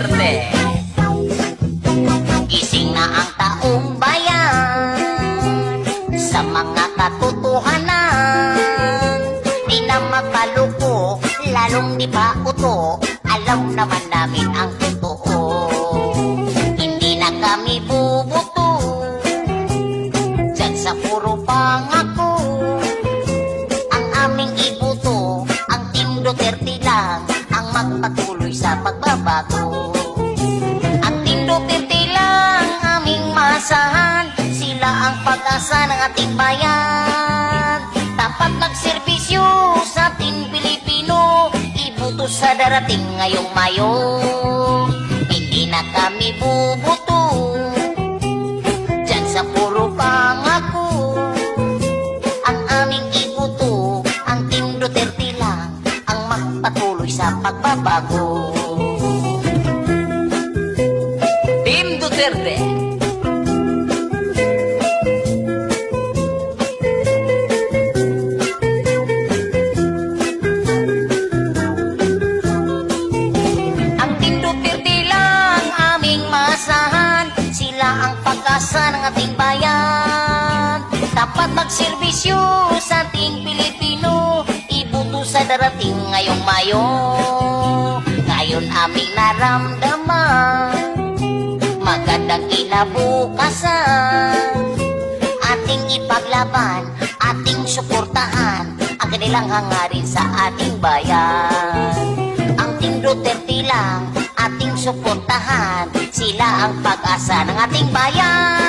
Duterte. Gising na ang taong bayan sa mga katotohanan. Di na makaluko, lalong di pa uto. Alam naman namin ang totoo. Hindi na kami bubuto dyan sa puro pangako. Ang aming ibuto, ang Team Duterte lang ang magpatuloy sa pagbabago. Ang Team Duterte lang aming maasahan. Sila ang pag-asa ng ating bayan. Tapat magserbisyo sa ating Pilipino. Ibuto sa darating ngayong Mayo. Hindi na kami bubuto dyan sa puro pangako. Ang aming ibuto, ang Team Duterte lang ang magpatuloy sa pagbabago. Team Duterte. Ang Team Duterte lang aming maasahan. Sila ang pag-asa ng ating bayan. Dapat magserbisyo sa ating Pilipino. Ibuto sa darating ngayong Mayo. Ngayon aming naramdaman magandang kinabukasan. Ating ipaglaban, ating suportahan ang kanilang hangarin sa ating bayan. Ang Team Duterte lang ating suportahan. Sila ang pag-asa ng ating bayan.